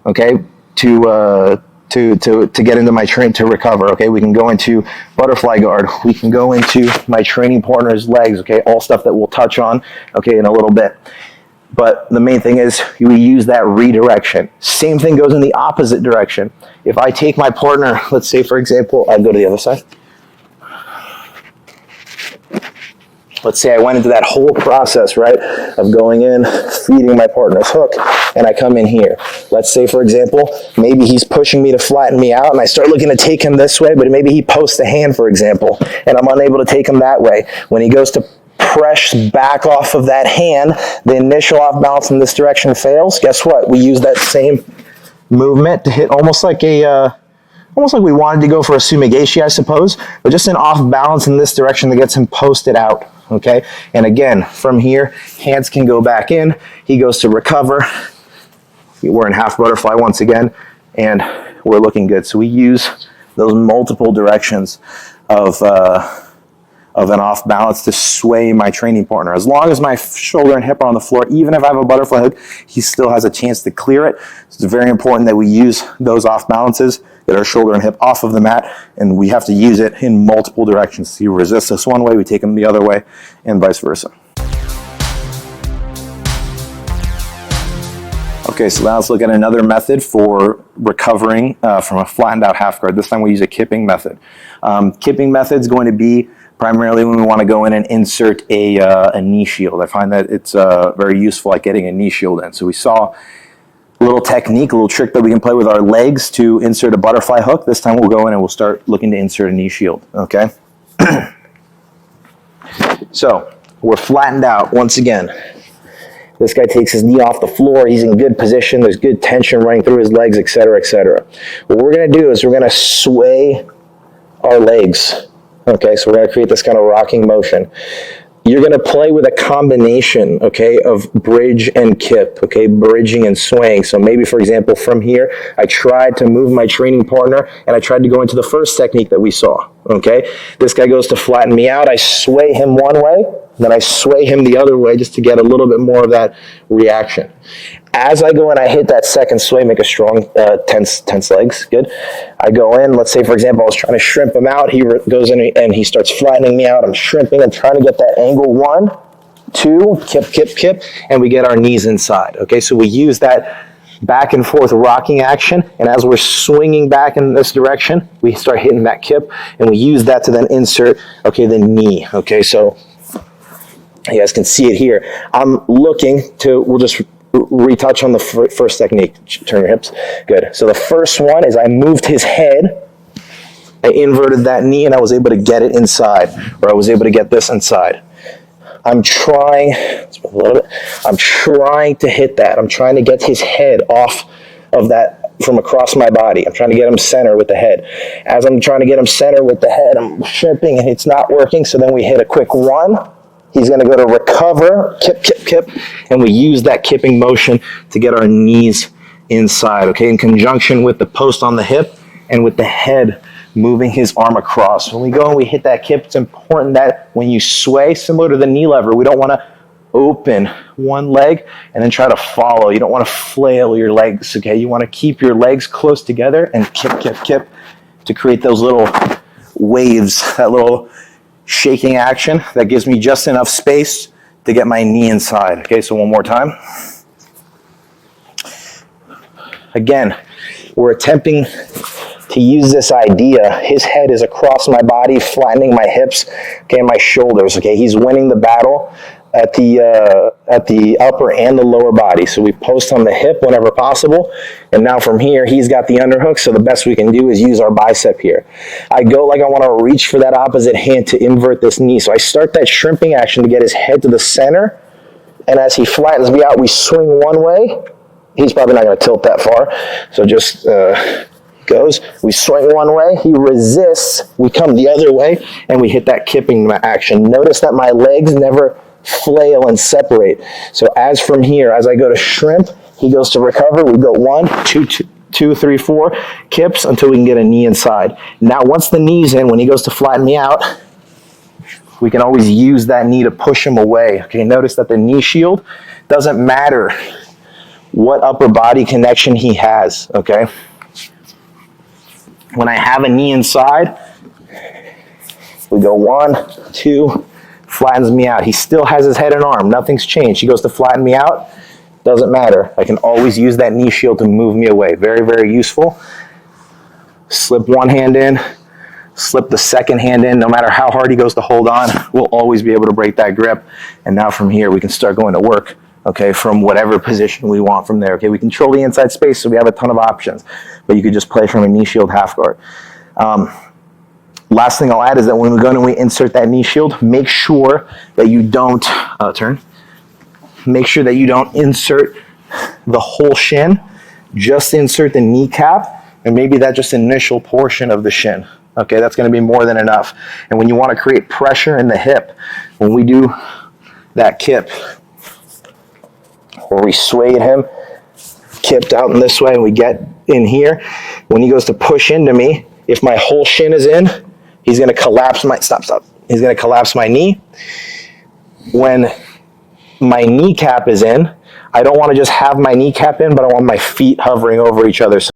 okay, to get into my train to recover. Okay, we can go into butterfly guard. We can go into my training partner's legs. Okay, all stuff that we'll touch on. Okay, in a little bit. But the main thing is we use that redirection. Same thing goes in the opposite direction. If I take my partner, let's say for example, I go to the other side. Let's say I went into that whole process, right, of going in, feeding my partner's hook, and I come in here. Let's say, for example, maybe he's pushing me to flatten me out, and I start looking to take him this way, but maybe he posts a hand, for example, and I'm unable to take him that way. When he goes to press back off of that hand, the initial off balance in this direction fails. Guess what? We use that same movement to hit almost like we wanted to go for a sumigashi, I suppose, but just an off balance in this direction that gets him posted out. Okay, and again, from here, hands can go back in. He goes to recover. We're in half butterfly once again, and we're looking good. So we use those multiple directions of an off balance to sway my training partner. As long as my shoulder and hip are on the floor, even if I have a butterfly hook, he still has a chance to clear it. So it's very important that we use those off balances, get our shoulder and hip off of the mat, and we have to use it in multiple directions. So you resist us one way, we take them the other way, and vice versa. Okay, so now let's look at another method for recovering from a flattened out half guard. This time we use a kipping method. Kipping method is going to be primarily when we want to go in and insert a knee shield. I find that it's very useful at getting a knee shield in. So we saw a little technique, a little trick that we can play with our legs to insert a butterfly hook. This time we'll go in and we'll start looking to insert a knee shield, okay? So we're flattened out once again. This guy takes his knee off the floor. He's in good position. There's good tension running through his legs, etc., etc. What we're going to do is we're going to sway our legs. Okay, so we're going to create this kind of rocking motion. You're going to play with a combination, okay, of bridge and kip, okay, bridging and swaying. So maybe, for example, from here, I tried to move my training partner, and I tried to go into the first technique that we saw, okay? This guy goes to flatten me out. I sway him one way, then I sway him the other way just to get a little bit more of that reaction. As I go in, I hit that second sway, make a strong, tense legs, good. I go in, let's say, for example, I was trying to shrimp him out. He goes in and he starts flattening me out. I'm shrimping and trying to get that angle. 1, 2, kip, and we get our knees inside, okay? So we use that back and forth rocking action, and as we're swinging back in this direction, we start hitting that kip, and we use that to then insert, okay, the knee, okay? So you guys can see it here. I'm looking to, we'll just retouch on the first technique. Turn your hips. Good. So the first one is I moved his head, I inverted that knee, and I was able to get it inside, or I was able to get this inside. I'm trying to hit that. I'm trying to get his head off of that from across my body. I'm trying to get him center with the head. As I'm trying to get him center with the head, I'm shrimping, and it's not working, so then we hit a quick 1. He's going to go to recover, kip, and we use that kipping motion to get our knees inside, okay, in conjunction with the post on the hip and with the head moving his arm across. When we go and we hit that kip, it's important that when you sway, similar to the knee lever, we don't want to open one leg and then try to follow. You don't want to flail your legs, okay? You want to keep your legs close together and kip to create those little waves, that little shaking action that gives me just enough space to get my knee inside. Okay, so one more time. Again, we're attempting to use this idea. His head is across my body, flattening my hips, okay, and my shoulders. Okay, he's winning the battle at the upper and the lower body. So we post on the hip whenever possible, and now from here he's got the underhook, so the best we can do is use our bicep here. I go like I want to reach for that opposite hand to invert this knee, so I start that shrimping action to get his head to the center, and as he flattens me out, we swing one way. He's probably not going to tilt that far, so just goes, we swing one way, he resists, we come the other way, and we hit that kipping action. Notice that my legs never flail and separate. So as from here, as I go to shrimp, he goes to recover. We go 1, 2, 3, 4 kips until we can get a knee inside. Now once the knee's in, when he goes to flatten me out, we can always use that knee to push him away. Okay, notice that the knee shield doesn't matter what upper body connection he has, okay? When I have a knee inside, we go 1, 2, flattens me out. He still has his head and arm. Nothing's changed. He goes to flatten me out. Doesn't matter. I can always use that knee shield to move me away. Very, very useful. Slip one hand in. Slip the second hand in. No matter how hard he goes to hold on, we'll always be able to break that grip. And now from here, we can start going to work, okay, from whatever position we want from there. Okay, we control the inside space, so we have a ton of options. But you could just play from a knee shield half guard. Last thing I'll add is that when we go and we insert that knee shield, make sure that you don't Make sure that you don't insert the whole shin. Just insert the kneecap and maybe that just initial portion of the shin. Okay, that's going to be more than enough. And when you want to create pressure in the hip, when we do that kip, where we swayed him, kipped out in this way, and we get in here, when he goes to push into me, if my whole shin is in, he's going to collapse my, he's going to collapse my knee. When my kneecap is in, I don't want to just have my kneecap in, but I want my feet hovering over each other.